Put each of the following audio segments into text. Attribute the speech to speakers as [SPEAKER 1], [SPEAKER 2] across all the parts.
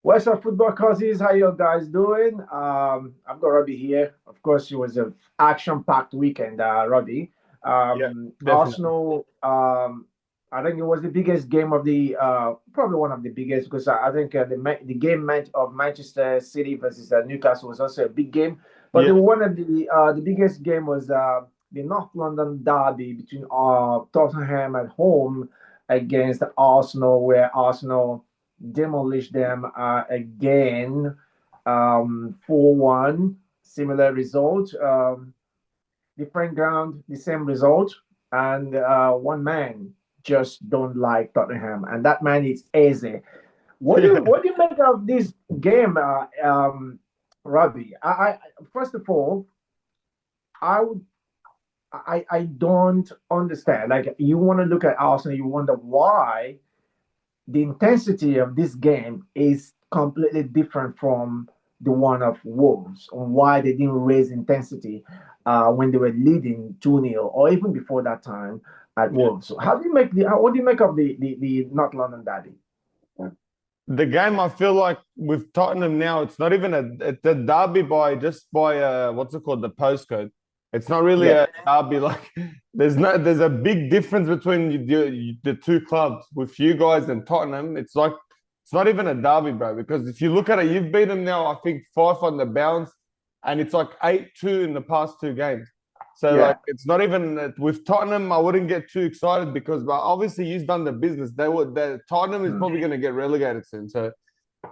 [SPEAKER 1] What's up, football cousins? How you guys doing? I've got Robbie here. Of course, it was an action-packed weekend, Robbie.
[SPEAKER 2] Yeah, definitely.
[SPEAKER 1] Arsenal. I think it was the biggest game of the, probably one of the biggest because I think the game meant of Manchester City versus Newcastle was also a big game. But
[SPEAKER 2] Yeah,
[SPEAKER 1] one of the biggest game was the North London derby between Tottenham at home against Arsenal, where Arsenal demolish them again 4-1. Similar result, different ground, the same result. And one man just don't like Tottenham, and that man is Eze.
[SPEAKER 2] yeah.
[SPEAKER 1] What do you make of this game, Robbie? First of all, I would I don't understand. Like you want to look at Arsenal, you wonder why the intensity of this game is completely different from the one of Wolves on why they didn't raise intensity when they were leading 2-0 or even before that time at
[SPEAKER 2] Yeah.
[SPEAKER 1] Wolves. So what do you make of the North London derby?
[SPEAKER 2] The game, I feel like with Tottenham now, it's not even it's a derby by just by what's it called, the postcode. It's not really
[SPEAKER 1] Yeah.
[SPEAKER 2] a derby. Like there's a big difference between the two clubs with you guys and Tottenham. It's like it's not even a derby, bro. Because if you look at it, you've beaten now, I think five on the bounce, and it's like 8-2 in the past two games. So like
[SPEAKER 1] Yeah.
[SPEAKER 2] it's not even with Tottenham. I wouldn't get too excited because, but obviously he's done the business. The Tottenham is
[SPEAKER 1] Mm.
[SPEAKER 2] probably going to get relegated soon. So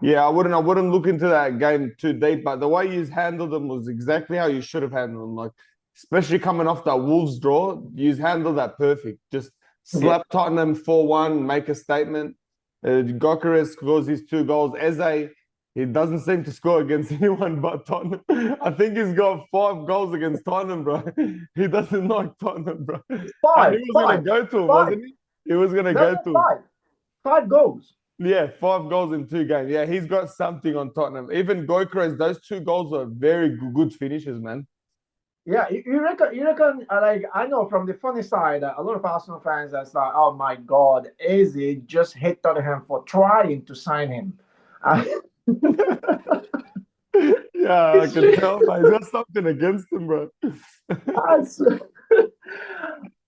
[SPEAKER 2] yeah, I wouldn't look into that game too deep. But the way you handled them was exactly how you should have handled them. Like especially coming off that Wolves draw, you handled that perfect. Just
[SPEAKER 1] Yeah.
[SPEAKER 2] slap Tottenham 4-1, make a statement. Gyökeres scores his two goals. Eze, he doesn't seem to score against anyone but Tottenham. I think he's got 5 goals against Tottenham, bro. He doesn't like Tottenham, bro. And he
[SPEAKER 1] Five,
[SPEAKER 2] was gonna
[SPEAKER 1] five,
[SPEAKER 2] go to him,
[SPEAKER 1] five.
[SPEAKER 2] wasn't he? He was gonna
[SPEAKER 1] No,
[SPEAKER 2] go
[SPEAKER 1] no,
[SPEAKER 2] to him.
[SPEAKER 1] five. Five goals.
[SPEAKER 2] Yeah, 5 goals in two games. Yeah, he's got something on Tottenham. Even Gyökeres, those two goals are very good finishes, man.
[SPEAKER 1] Yeah, you reckon like I know from the funny side, a lot of Arsenal fans that's like, oh my God, Eze just hit Tottenham for trying to sign him. Uh,
[SPEAKER 2] Yeah, I
[SPEAKER 1] it's
[SPEAKER 2] can
[SPEAKER 1] just,
[SPEAKER 2] tell, but he's got something against him, bro.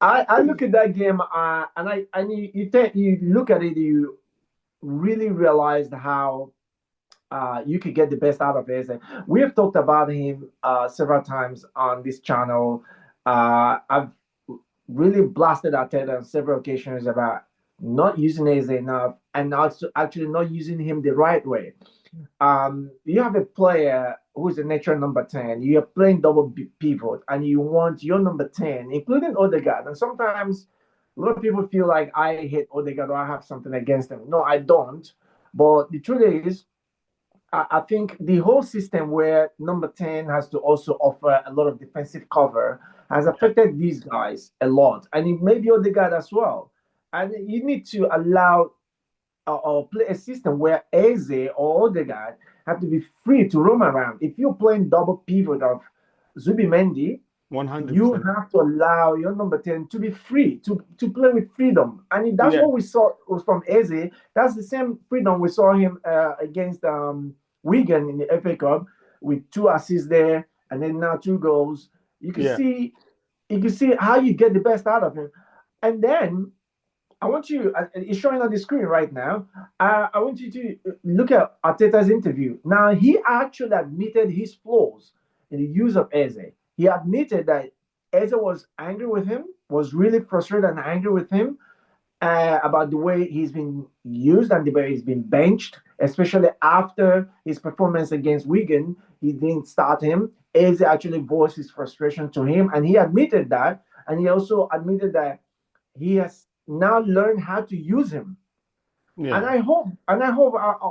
[SPEAKER 1] I, I look at that game and you look at it, you really realize how you could get the best out of Eze. We have talked about him several times on this channel. I've really blasted Arteta on several occasions about not using Eze enough and also actually not using him the right way. You have a player who's a natural number 10, you're playing double pivot, and you want your number 10, including Odegaard. And sometimes a lot of people feel like I hate Odegaard or I have something against him. No, I don't. But the truth is, I think the whole system where number 10 has to also offer a lot of defensive cover has
[SPEAKER 2] Yeah,
[SPEAKER 1] affected these guys a lot. And it may be Odegaard as well. And you need to allow or play a system where Eze or Odegaard have to be free to roam around. If you're playing double pivot of Zubimendi, you
[SPEAKER 2] 100%.
[SPEAKER 1] have to allow your number 10 to be free, to play with freedom. And that's
[SPEAKER 2] Yeah,
[SPEAKER 1] what we saw was from Eze. That's the same freedom we saw him against Wigan in the FA Cup with 2 assists there and then now 2 goals. You can
[SPEAKER 2] yeah,
[SPEAKER 1] see you can see how you get the best out of him. And then I want you, it's showing on the screen right now. I want you to look at Arteta's interview. Now, he actually admitted his flaws in the use of Eze. He admitted that Eze was angry with him, was really frustrated and angry with him about the way he's been used and the way he's been benched, especially after his performance against Wigan. He didn't start him. Eze actually voiced his frustration to him, and he admitted that. And he also admitted that he has now learned how to use him. And
[SPEAKER 2] yeah,
[SPEAKER 1] I hope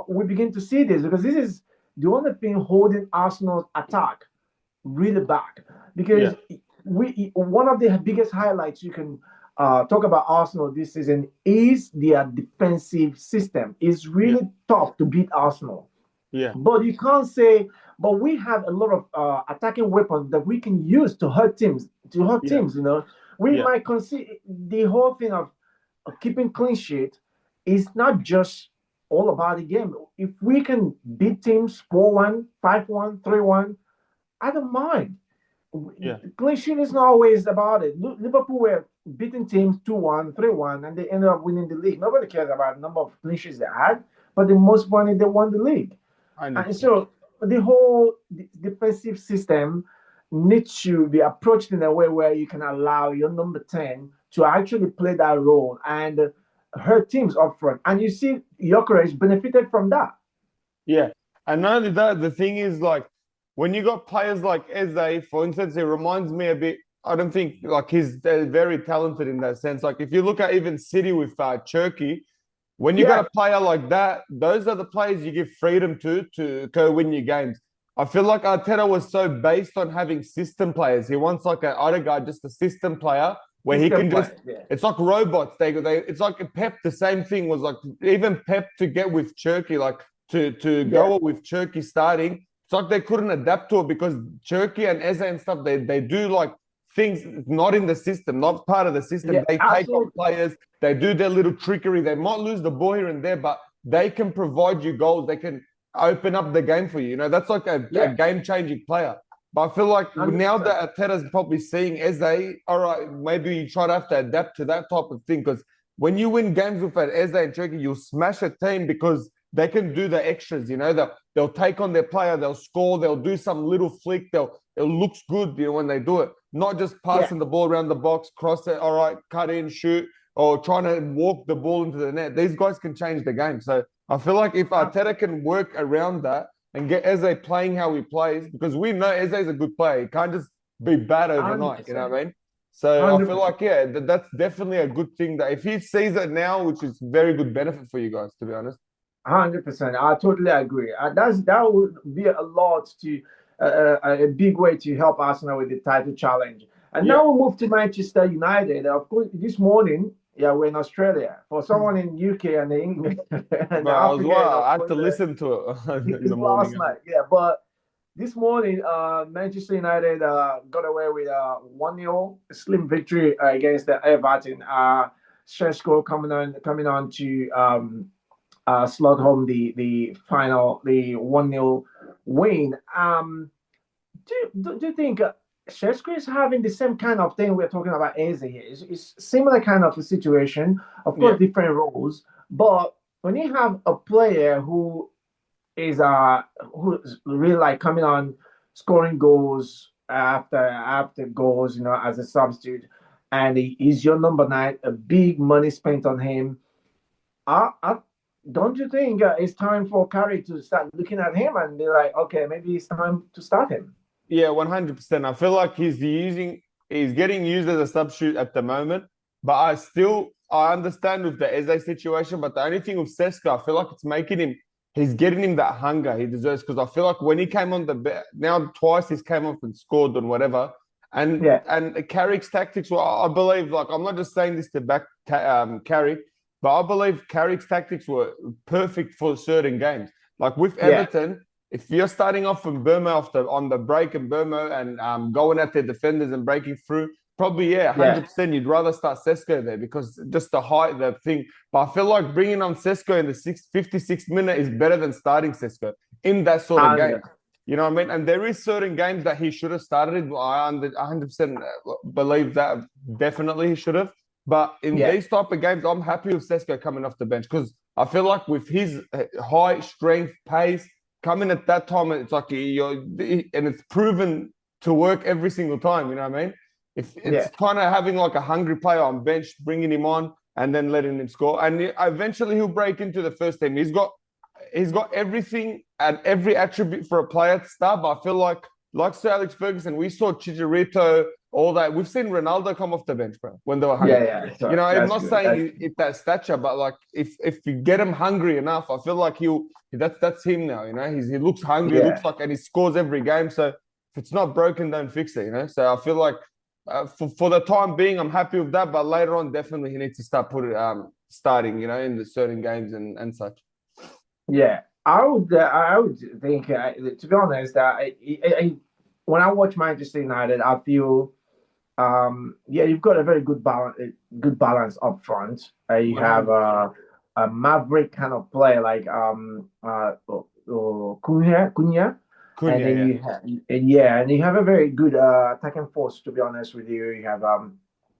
[SPEAKER 1] we begin to see this because this is the only thing holding Arsenal's attack really back.
[SPEAKER 2] yeah,
[SPEAKER 1] Because we one of the biggest highlights you can talk about Arsenal this season is their defensive system. It's
[SPEAKER 2] yeah,
[SPEAKER 1] really tough to beat Arsenal.
[SPEAKER 2] yeah,
[SPEAKER 1] But you can't say, but we have a lot of attacking weapons that we can use to hurt teams. To hurt
[SPEAKER 2] yeah,
[SPEAKER 1] teams, we
[SPEAKER 2] yeah,
[SPEAKER 1] might consider the whole thing of keeping clean sheet is not just. all about the game. If we can beat teams 4-1, 5-1, 3-1, I don't mind.
[SPEAKER 2] Yeah.
[SPEAKER 1] Clean sheet is not always about it. Liverpool were beating teams 2-1, 3-1, and they ended up winning the league. Nobody cares about the number of clean sheets they had, but the most money they won the league. And
[SPEAKER 2] 100%.
[SPEAKER 1] so the whole defensive system needs to be approached in a way where you can allow your number 10 to actually play that role and hurt teams up front. And you see, Jokeres benefited from that.
[SPEAKER 2] Yeah. And not only that, the thing is like when you got players like Eze, for instance, it reminds me a bit. I don't think like he's very talented in that sense. Like if you look at even City with Turkey, when you got
[SPEAKER 1] Yeah,
[SPEAKER 2] a player like that, those are the players you give freedom to go win your games. I feel like Arteta was so based on having system players. He wants like an Odegaard, just a system player where he
[SPEAKER 1] system
[SPEAKER 2] can just.
[SPEAKER 1] play. Yeah,
[SPEAKER 2] It's like robots. It's like Pep. The same thing was like even Pep to get with Turkey, like to
[SPEAKER 1] yeah,
[SPEAKER 2] go with Turkey starting. It's like they couldn't adapt to it because Turkey and Eze and stuff. They do like things not in the system, not part of the system.
[SPEAKER 1] yeah,
[SPEAKER 2] They take on
[SPEAKER 1] absolutely.
[SPEAKER 2] players. They do their little trickery. They might lose the ball here and there, but they can provide you goals. They can open up the game for you. You know, that's like a
[SPEAKER 1] Yeah,
[SPEAKER 2] game-changing player. But I feel like now
[SPEAKER 1] 100%.
[SPEAKER 2] that Arteta's probably seeing Eze, all right, maybe you try to have to adapt to that type of thing. Because when you win games with an Eze and Turkey, you'll smash a team because they can do the extras. You know, they'll take on their player, they'll score, they'll do some little flick. It looks good, you know, when they do it. Not just
[SPEAKER 1] Yeah,
[SPEAKER 2] passing the ball around the box, cross it, all right, cut in, shoot, or trying to walk the ball into the net. These guys can change the game. So I feel like if Arteta can work around that and get Eze playing how he plays, because we know Eze is a good player. He can't just be bad overnight, you know
[SPEAKER 1] 100%.
[SPEAKER 2] what I mean? So I feel
[SPEAKER 1] 100%.
[SPEAKER 2] like, yeah, that's definitely a good thing that if he sees it now, which is very good benefit for you guys, to be honest.
[SPEAKER 1] 100%. I totally agree. That would be a lot to a big way to help Arsenal with the title challenge. And
[SPEAKER 2] Yeah.
[SPEAKER 1] now we move to Manchester United. Of course, this morning, yeah, we're in Australia. For someone in UK and England and
[SPEAKER 2] But I was
[SPEAKER 1] Africa,
[SPEAKER 2] well,
[SPEAKER 1] of
[SPEAKER 2] I had to
[SPEAKER 1] course,
[SPEAKER 2] listen to it in
[SPEAKER 1] it's
[SPEAKER 2] the
[SPEAKER 1] last
[SPEAKER 2] morning.
[SPEAKER 1] night. Yeah, but this morning, Manchester United got away with a 1-0 slim victory against the Everton. Sheshko coming on to slot home the final, the 1-0 win. Do you think Sheshko is having the same kind of thing we're talking about Eze here? It's similar kind of a situation, of
[SPEAKER 2] Yeah.
[SPEAKER 1] course, different roles, but when you have a player who's really like coming on, scoring goals after goals, as a substitute, and he's your number 9, a big money spent on him. I don't you think it's time for Curry to start looking at him and be like, okay, maybe it's time to start him?
[SPEAKER 2] Yeah, 100%. I feel like he's getting used as a substitute at the moment, but I understand with the Eze situation. But the only thing with Seska, I feel like he's getting him that hunger he deserves. Because I feel like when he came on now twice he's came off and scored and whatever. And
[SPEAKER 1] Yeah,
[SPEAKER 2] Carrick's tactics were, I believe, like I'm not just saying this to back Carrick, but I believe Carrick's tactics were perfect for certain games. Like with
[SPEAKER 1] yeah,
[SPEAKER 2] Everton, if you're starting off from Burma on the break and Burma and going at their defenders and breaking through, probably, yeah,
[SPEAKER 1] yeah.
[SPEAKER 2] 100%, you'd rather start Sesko there because just the height, the thing. But I feel like bringing on Sesko in the 56th minute is better than starting Sesko in that sort of
[SPEAKER 1] And
[SPEAKER 2] game. You know what I mean? And there is certain games that he should have started. I 100% believe that definitely he should have. But in
[SPEAKER 1] yeah,
[SPEAKER 2] these type of games, I'm happy with Sesko coming off the bench because I feel like with his height, strength, pace, coming at that time, it's like and it's proven to work every single time. You know what I mean? If it's
[SPEAKER 1] yeah,
[SPEAKER 2] kind of having like a hungry player on bench, bringing him on and then letting him score, and eventually he'll break into the first team. He's got everything and every attribute for a player to start. But I feel like Sir Alex Ferguson, we saw Chicharito, all that. We've seen Ronaldo come off the bench, bro, when they were hungry.
[SPEAKER 1] yeah.
[SPEAKER 2] You
[SPEAKER 1] So
[SPEAKER 2] know, I'm
[SPEAKER 1] that's
[SPEAKER 2] not
[SPEAKER 1] good. That's
[SPEAKER 2] saying it's that stature, but like if you get him hungry enough, I feel like that's him now. You know, he looks hungry, he
[SPEAKER 1] yeah.
[SPEAKER 2] looks like, and he scores every game. So if it's not broken, don't fix it. You know, so I feel like for the time being, I'm happy with that. But later on, definitely he needs to start starting. You know, in the certain games and such.
[SPEAKER 1] Yeah, I would think, to be honest, when I watch Manchester United, I feel, yeah, you've got a very good balance up front. You
[SPEAKER 2] One
[SPEAKER 1] have
[SPEAKER 2] hundred percent.
[SPEAKER 1] a maverick kind of player like Cunha, and
[SPEAKER 2] Cunha,
[SPEAKER 1] then
[SPEAKER 2] yeah.
[SPEAKER 1] you have yeah, and you have a very good attacking force. To be honest with you, you have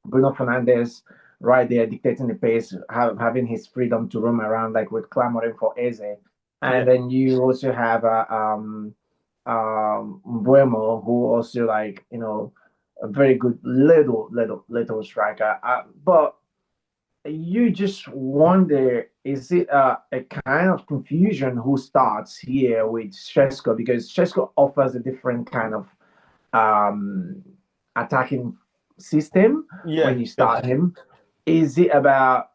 [SPEAKER 1] Bruno Fernandes right there dictating the pace, having his freedom to roam around like with clamoring for Eze, and
[SPEAKER 2] Yeah.
[SPEAKER 1] then you also have Buemo, who also like a very good little striker. But you just wonder, is it a kind of confusion who starts here with Shesko, because Shesko offers a different kind of um, attacking system when
[SPEAKER 2] Yeah,
[SPEAKER 1] you start
[SPEAKER 2] definitely.
[SPEAKER 1] him. Is it about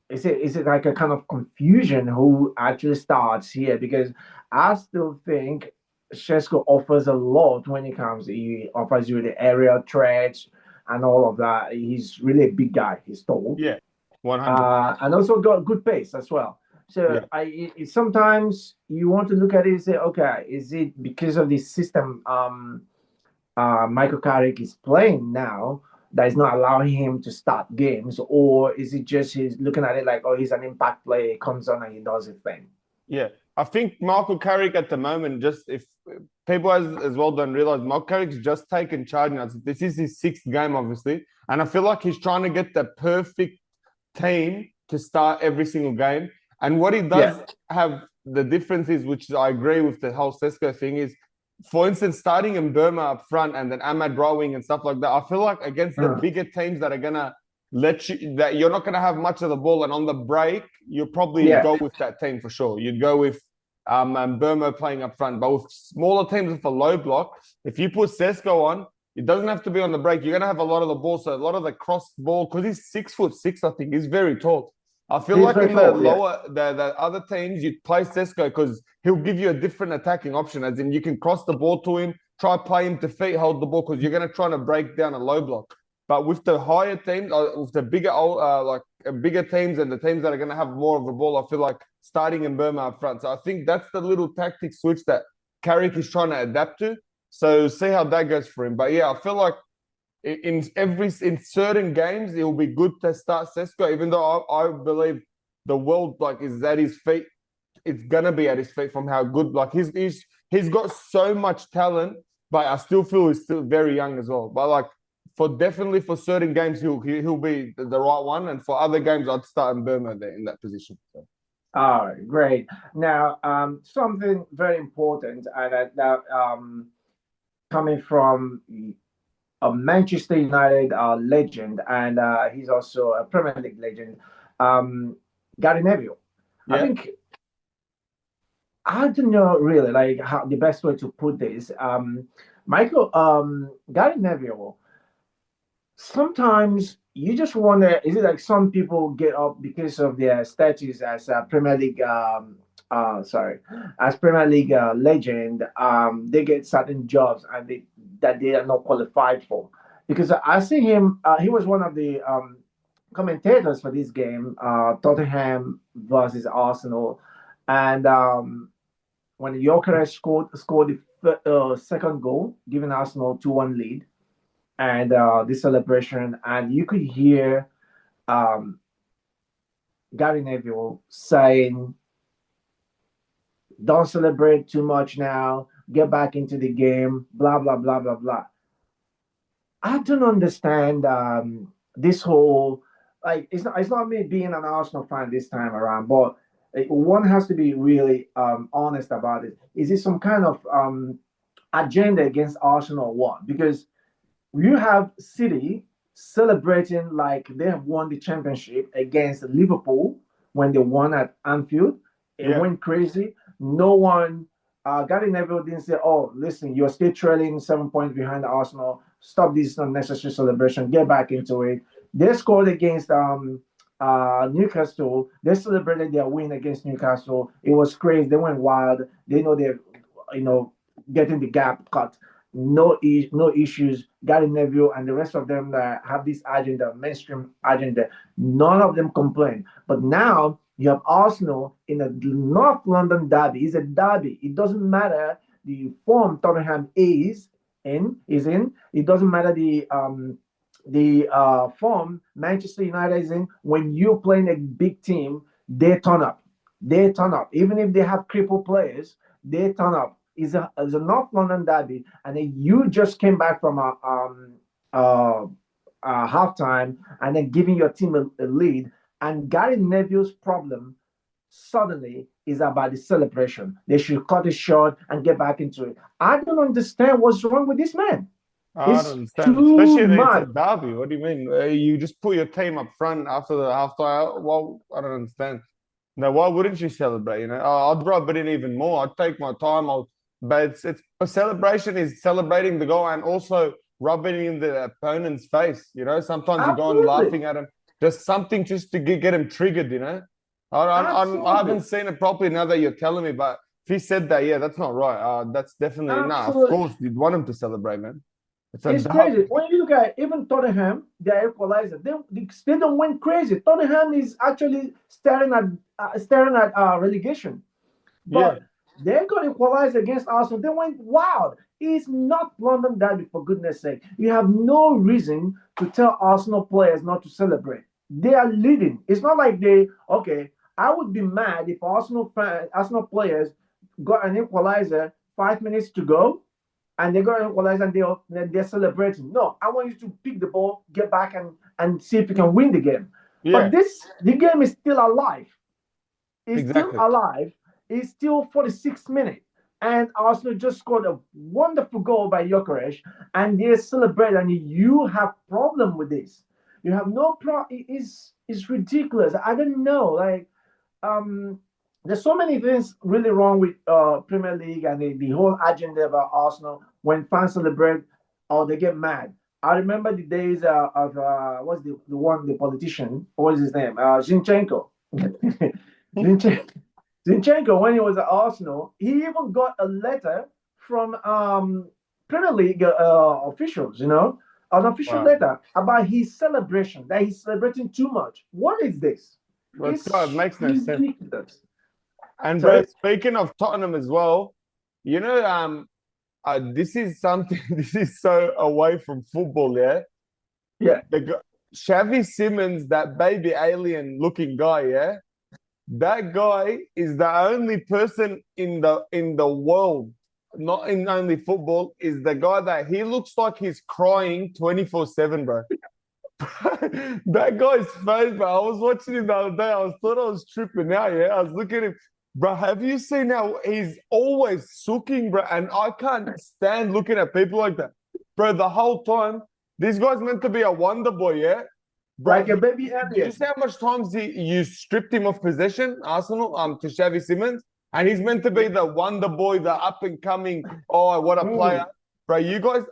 [SPEAKER 1] is it like a kind of confusion who actually starts here? Because I still think Shesko offers a lot when it comes. He offers you the aerial threats and all of that. He's really a big guy. He's tall,
[SPEAKER 2] Yeah. 100.
[SPEAKER 1] and also got good pace as well. So
[SPEAKER 2] Yeah.
[SPEAKER 1] sometimes you want to look at it and say, okay, is it because of the system Michael Carrick is playing now that is not allowing him to start games, or is it just he's looking at it like, oh, he's an impact player, he comes on and he does his thing?
[SPEAKER 2] Yeah. I think Michael Carrick at the moment, just if people as well don't realize, Michael Carrick's just taken charge now. This is his sixth game, obviously. And I feel like he's trying to get the perfect team to start every single game. And what he
[SPEAKER 1] Yeah.
[SPEAKER 2] does have the difference is, which I agree with the whole Sesko thing, is, for instance, starting in Burma up front and then Ahmad Rawing and stuff like that. I feel like against the bigger teams that are gonna that you're not gonna have much of the ball, and on the break, you probably
[SPEAKER 1] Yeah.
[SPEAKER 2] go with that team for sure. You'd go with Burma playing up front. But with smaller teams with a low block, if you put Sesko on, it doesn't have to be on the break. You're gonna have a lot of the ball, so a lot of the cross ball, because he's 6'6", I think he's very tall. I feel
[SPEAKER 1] He's
[SPEAKER 2] like
[SPEAKER 1] very
[SPEAKER 2] in the
[SPEAKER 1] tall, yeah.
[SPEAKER 2] lower the other teams, you play Sesko because he'll give you a different attacking option, as in you can cross the ball to him, try play him to feet, hold the ball, because you're going to try to break down a low block. But with the higher teams, with the bigger teams and the teams that are going to have more of the ball, I feel like starting in Burma up front. So I think that's the little tactic switch that Carrick is trying to adapt to. So see how that goes for him. But yeah, I feel like in certain games it will be good to start Sesko, even though I believe the world like is at his feet. It's gonna be at his feet from how good, like he's got so much talent, but I still feel he's still very young as well. But like definitely for certain games he'll be the right one, and for other games I'd start in Burma there in that position. So.
[SPEAKER 1] All right, great. Now, something very important, and coming from a Manchester United legend, and he's also a Premier League legend, um, Gary Neville. I
[SPEAKER 2] Yeah,
[SPEAKER 1] think I don't know really like how the best way to put this. Gary Neville, sometimes you just wonder, is it like some people get up because of their status as a Premier League as Premier League legend, they get certain jobs and that they are not qualified for. Because I see him, he was one of the commentators for this game, Tottenham versus Arsenal, and when Gyökeres scored the second goal, giving Arsenal 2-1 lead, and the celebration, and you could hear um, Gary Neville saying, "Don't celebrate too much now. Get back into the game." Blah blah blah blah blah. I don't understand this whole like it's not me being an Arsenal fan this time around, but one has to be really honest about it. Is it some kind of agenda against Arsenal or what? Because you have City celebrating like they have won the championship against Liverpool when they won at Anfield. It
[SPEAKER 2] yeah,
[SPEAKER 1] went crazy. No one, Gary Neville didn't say, "Oh, listen, you're still trailing 7 points behind Arsenal. Stop this unnecessary celebration. Get back into it." They scored against Newcastle. They celebrated their win against Newcastle. It was crazy. They went wild. They know they're, you know, getting the gap cut. No issues. Gary Neville and the rest of them that have this agenda, mainstream agenda, none of them complain. But now you have Arsenal in a North London derby. It's a derby. It doesn't matter the form Tottenham is in. It doesn't matter the form Manchester United is in. When you're playing a big team, they turn up. They turn up. Even if they have crippled players, they turn up. It's a North London derby, and then you just came back from uh, halftime, and then giving your team a lead. And Gary Neville's problem suddenly is about the celebration. They should cut it short and get back into it. I don't understand what's wrong with this man.
[SPEAKER 2] I don't
[SPEAKER 1] It's
[SPEAKER 2] understand,
[SPEAKER 1] too
[SPEAKER 2] especially that it's a
[SPEAKER 1] much.
[SPEAKER 2] derby. What do you mean? You just put your team up front after the halftime. Well, I don't understand. No, why wouldn't you celebrate? I'd rub it in even more. I'd take my time. But it's a celebration is celebrating the goal and also rubbing in the opponent's face. Sometimes you go on
[SPEAKER 1] Absolutely.
[SPEAKER 2] laughing at him, just something just to get him triggered. I haven't
[SPEAKER 1] Absolutely.
[SPEAKER 2] seen it properly now that you're telling me. But if he said that, yeah, that's not right. That's definitely nah. Of
[SPEAKER 1] Absolutely.
[SPEAKER 2] course, you'd want him to celebrate, man. It's a
[SPEAKER 1] It's crazy.
[SPEAKER 2] derby.
[SPEAKER 1] When you look at even Tottenham, their equalizer, they don't went crazy. Tottenham is actually staring at relegation,
[SPEAKER 2] Yeah,
[SPEAKER 1] but they got equalized against Arsenal. They went wild. It's not London derby, for goodness sake. You have no reason to tell Arsenal players not to celebrate. They are leading. It's not like they okay. I would be mad if Arsenal players got an equalizer 5 minutes to go and they're going to equalize and they're celebrating. No, I want you to pick the ball, get back and see if you can win the game. But
[SPEAKER 2] yeah,
[SPEAKER 1] the game is still alive. It's still
[SPEAKER 2] exactly.
[SPEAKER 1] alive. It's still 46 minutes. And Arsenal just scored a wonderful goal by Gyökeres, and they celebrate. And you have problem with this. You have no problem. It's ridiculous. I don't know. Like um, there's so many things really wrong with Premier League and the whole agenda about Arsenal. When fans celebrate or they get mad. I remember the days of what's the politician? What is his name? Zinchenko. Zinchenko. Zinchenko, when he was at Arsenal, he even got a letter from Premier League officials. An official
[SPEAKER 2] Wow.
[SPEAKER 1] letter about his celebration that he's celebrating too much. What is this?
[SPEAKER 2] Let's go. It
[SPEAKER 1] It's
[SPEAKER 2] makes no sense.
[SPEAKER 1] ridiculous.
[SPEAKER 2] And bro,
[SPEAKER 1] Sorry?
[SPEAKER 2] speaking of Tottenham as well, you know, this is something. This is so away from football. Yeah,
[SPEAKER 1] Yeah.
[SPEAKER 2] Xavi Simmons, that baby alien looking guy. Yeah, that guy is the only person in the world, not in only football, is the guy that he looks like he's crying 24/7, bro. That guy's face, bro. I was watching him the other day. Thought I was tripping out. Yeah, I was looking at him, bro. Have you seen how he's always sooking, bro? And I can't stand looking at people like that, bro. The whole time, this guy's meant to be a wonder boy, yeah, bro.
[SPEAKER 1] Like a baby
[SPEAKER 2] Did you
[SPEAKER 1] alien.
[SPEAKER 2] see how much times you stripped him of possession, Arsenal, to Xavi Simmons, and he's meant to be the wonder boy, the up and coming. Oh, what a player!
[SPEAKER 1] Mm.
[SPEAKER 2] Bro, you guys,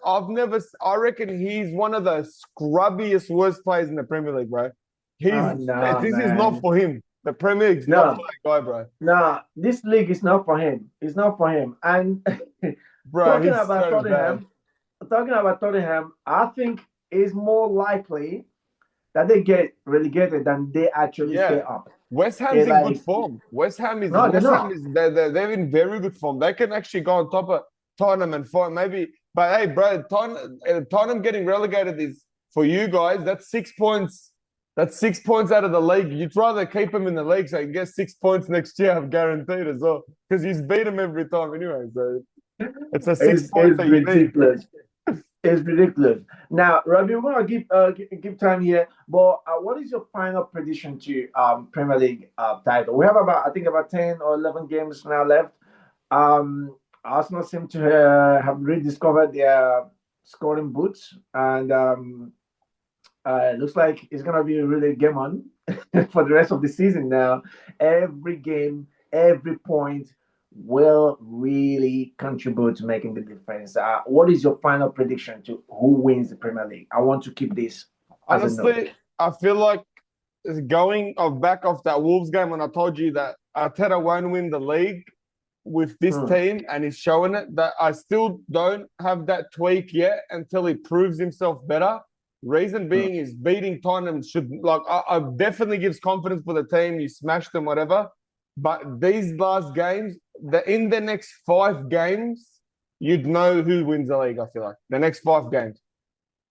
[SPEAKER 2] I reckon he's one of the scrubbiest worst players in the Premier League, bro.
[SPEAKER 1] Oh, no,
[SPEAKER 2] This is not
[SPEAKER 1] man.
[SPEAKER 2] for him. The Premier League's not for
[SPEAKER 1] No,
[SPEAKER 2] that guy, bro.
[SPEAKER 1] no. This league is not for him. It's not for him. And
[SPEAKER 2] Bro,
[SPEAKER 1] talking
[SPEAKER 2] he's
[SPEAKER 1] about
[SPEAKER 2] so bad.
[SPEAKER 1] Tottenham, talking about Tottenham, I think it's more likely that they get relegated than they actually stay
[SPEAKER 2] Yeah.
[SPEAKER 1] up.
[SPEAKER 2] West Ham's
[SPEAKER 1] It's
[SPEAKER 2] in good
[SPEAKER 1] like,
[SPEAKER 2] form.
[SPEAKER 1] no, they're
[SPEAKER 2] West Ham
[SPEAKER 1] not.
[SPEAKER 2] is they're in very good form. They can actually go on top of Tottenham and fight maybe. But hey, bro, Tottenham getting relegated is for you guys. That's 6 points. That's 6 points out of the league. You'd rather keep them in the league so you can get 6 points next year, I'm guaranteed as well. Because he's beat them every time anyway. So it's a six
[SPEAKER 1] It's
[SPEAKER 2] points that you need.
[SPEAKER 1] ridiculous. It's ridiculous. Now, Robbie, we're gonna give time here. But what is your final prediction to Premier League title? We have about I think about 10 or 11 games now left. Arsenal seem to have rediscovered their scoring boots, and it looks like it's gonna be a really game on for the rest of the season. Now, every game, every point will really contribute to making the difference. What is your final prediction to who wins the Premier League? I want to keep this as a note.
[SPEAKER 2] Honestly, I feel like it's going off back off that Wolves game when I told you that Arteta won't win the league with this
[SPEAKER 1] Hmm.
[SPEAKER 2] team and he's showing it, that I still don't have that tweak yet until he proves himself better. Reason
[SPEAKER 1] Hmm.
[SPEAKER 2] being is beating Tottenham should I definitely gives confidence for the team. You smashed them, whatever. But these last games, in the next 5 games, you'd know who wins the league. I feel like the next 5 games.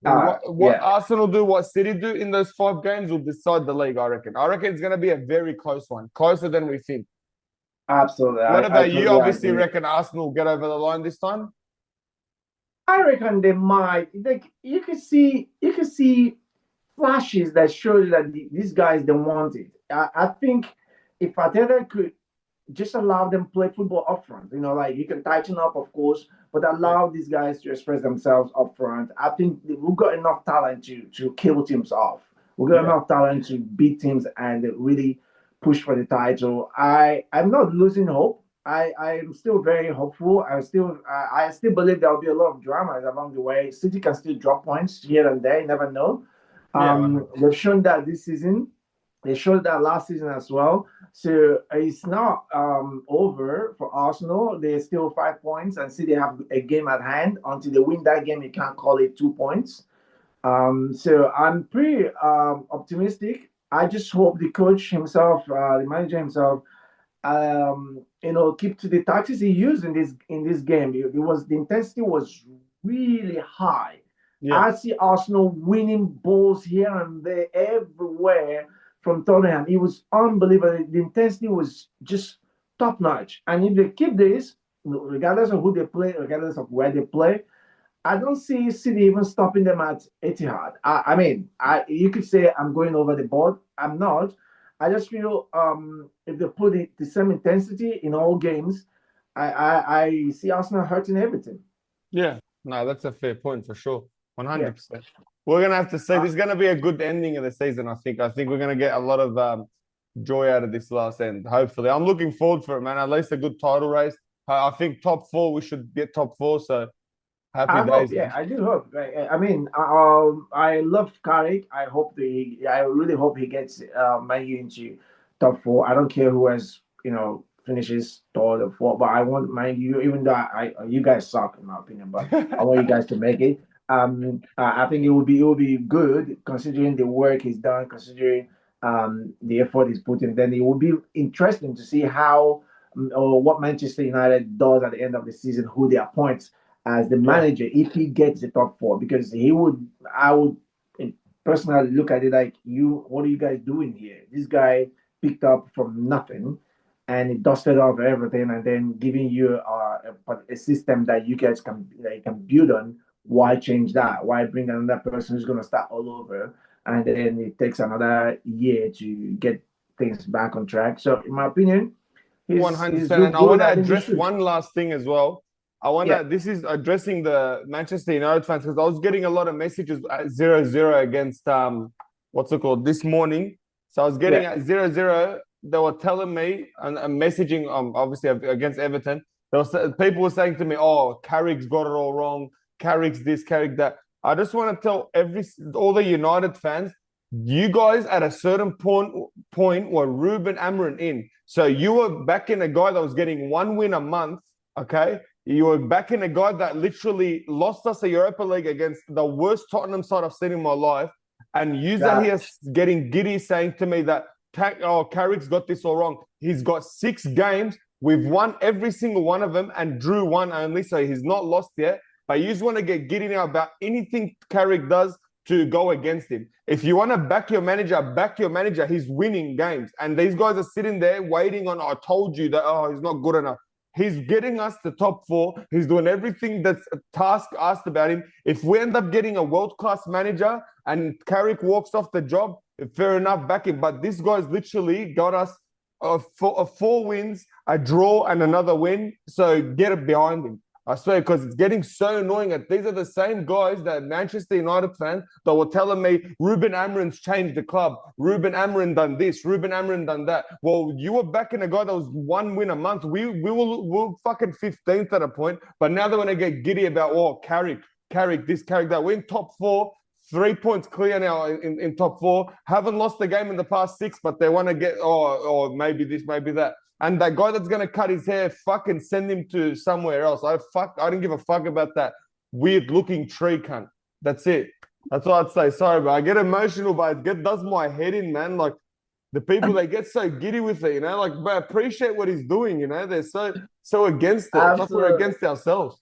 [SPEAKER 2] And what
[SPEAKER 1] Yeah,
[SPEAKER 2] Arsenal do, what City do in those 5 games will decide the league, I reckon. I reckon it's going to be a very close one, closer than we think.
[SPEAKER 1] absolutely.
[SPEAKER 2] What
[SPEAKER 1] I
[SPEAKER 2] about you?
[SPEAKER 1] totally
[SPEAKER 2] Obviously,
[SPEAKER 1] agree.
[SPEAKER 2] reckon Arsenal will get over the line this time?
[SPEAKER 1] I reckon they might. Like you can see flashes that show that these guys don't want it. I think if Ateta could just allow them play football up front, like you can tighten up, of course, but
[SPEAKER 2] Yeah.
[SPEAKER 1] allow these guys to express themselves up front. I think we've got enough talent to kill teams off. We've got
[SPEAKER 2] Yeah.
[SPEAKER 1] enough talent to beat teams and really push for the title. I'm not losing hope. I'm still very hopeful. I still believe there'll be a lot of dramas along the way. City can still drop points here and there. You never know.
[SPEAKER 2] Yeah, 100%.
[SPEAKER 1] They've shown that this season. They showed that last season as well. So it's not over for Arsenal. They're still 5 points, and City have a game at hand. Until they win that game, you can't call it 2 points. So I'm pretty optimistic. I just hope the coach himself, the manager himself, keep to the tactics he used in this game. The intensity was really high.
[SPEAKER 2] Yeah.
[SPEAKER 1] I see Arsenal winning balls here and there everywhere from Tottenham. It was unbelievable. The intensity was just top notch. And if they keep this, regardless of who they play, regardless of where they play, I don't see City even stopping them at Etihad. I mean, you could say I'm going over the board. I'm not. I just feel if they put the same intensity in all games, I see Arsenal hurting everything.
[SPEAKER 2] Yeah. No, that's a fair point for sure.
[SPEAKER 1] Yeah.
[SPEAKER 2] 100%. We're gonna have to say
[SPEAKER 1] Uh,
[SPEAKER 2] this is gonna be a good ending of the season, I think. I think we're gonna get a lot of joy out of this last end, hopefully. I'm looking forward for it, man. At least a good title race. I think top four, we should get top four, so happy
[SPEAKER 1] I hope,
[SPEAKER 2] days,
[SPEAKER 1] yeah,
[SPEAKER 2] man.
[SPEAKER 1] I do hope. I mean, I love Carrick. I really hope he gets Man U into top four. I don't care who finishes third or fourth, but I want Man U. Even though you guys suck in my opinion, but I want you guys to make it. I think it will be good considering the work he's done, considering the effort he's put in. Then it will be interesting to see how or what Manchester United does at the end of the season, who they appoint as the
[SPEAKER 2] Yeah.
[SPEAKER 1] manager if he gets the top four, because I would personally look at it like, what are you guys doing here? This guy picked up from nothing and he dusted off everything and then giving you a system that you guys can build on. Why change that? Why bring another person who's going to start all over, and then it takes another year to get things back on track? So in my opinion, he's
[SPEAKER 2] 100%. And
[SPEAKER 1] looked
[SPEAKER 2] I want
[SPEAKER 1] good.
[SPEAKER 2] to
[SPEAKER 1] I think he
[SPEAKER 2] address
[SPEAKER 1] should.
[SPEAKER 2] one last thing as well.
[SPEAKER 1] Yeah,
[SPEAKER 2] This is addressing the Manchester United fans because I was getting a lot of messages at 0-0 against what's it called this morning. So I was getting
[SPEAKER 1] yeah,
[SPEAKER 2] at 0-0. They were telling me and messaging obviously against Everton. People were saying to me, "Oh, Carrick's got it all wrong. Carrick's this, Carrick that." I just want to tell all the United fans, you guys at a certain point were Ruben Amorim in. So you were backing a guy that was getting 1 win a month, okay? You were backing a guy that literally lost us a Europa League against the worst Tottenham side I've seen in my life. And you are
[SPEAKER 1] that
[SPEAKER 2] here getting giddy saying to me that, Carrick's got this all wrong. He's got 6 games. We've won every single one of them and drew one only, so he's not lost yet. But you just want to get giddy now about anything Carrick does to go against him. If you want to back your manager, back your manager. He's winning games. And these guys are sitting there waiting on, I told you that, he's not good enough. He's getting us to top four. He's doing everything that's a task asked about him. If we end up getting a world-class manager and Carrick walks off the job, fair enough, back him. But this guy's literally got us four wins, a draw, and another win. So get it behind him. I swear, because it's getting so annoying. These are the same guys that Manchester United fans that were telling me Ruben Amorim's changed the club. Ruben Amorim done this. Ruben Amorim done that. Well, you were backing a guy that was 1 win a month. We'll fucking 15th at a point. But now they're going to get giddy about, Carrick, this, Carrick that. We're in top four. 3 points clear now in top four. Haven't lost the game in the past 6, but they want to get, maybe this, maybe that. And that guy that's going to cut his hair, fucking send him to somewhere else. I don't give a fuck about that weird looking tree cunt. That's it. That's all I'd say. Sorry, but I get emotional, but it does my head in, man. Like the people, they get so giddy with it, like, but appreciate what he's doing, they're so against it. It's like we're
[SPEAKER 1] absolutely.
[SPEAKER 2] against ourselves.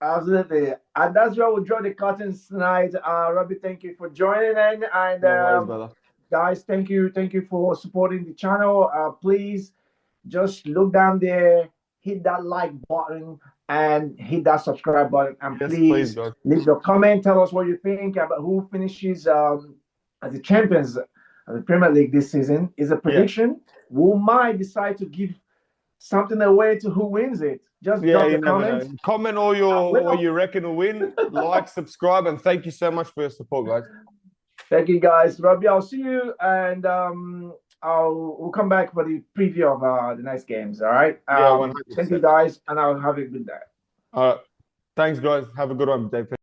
[SPEAKER 1] Absolutely. And that's where we'll draw the curtains tonight. Robbie, thank you for joining in. And
[SPEAKER 2] No worries, brother.
[SPEAKER 1] guys, thank you. Thank you for supporting the channel. Please just look down there, hit that like button, and hit that subscribe button. And
[SPEAKER 2] Yes, please,
[SPEAKER 1] please
[SPEAKER 2] guys.
[SPEAKER 1] leave your comment. Tell us what you think about who finishes as the champions of the Premier League this season. Is a
[SPEAKER 2] Yeah.
[SPEAKER 1] prediction. We might decide to give something away to who wins it. Just
[SPEAKER 2] Yeah,
[SPEAKER 1] drop
[SPEAKER 2] you
[SPEAKER 1] the
[SPEAKER 2] never
[SPEAKER 1] comment.
[SPEAKER 2] know. Comment all your
[SPEAKER 1] Well,
[SPEAKER 2] what you reckon will win. Like, subscribe, and thank you so much for your support, guys.
[SPEAKER 1] thank you guys. Robbie, I'll see you, and we'll come back for the preview of the next games. All right.
[SPEAKER 2] Yeah,
[SPEAKER 1] Thank you
[SPEAKER 2] 100%.
[SPEAKER 1] guys, and I'll have a good day.
[SPEAKER 2] All right. Thanks, guys. Have a good one, JP.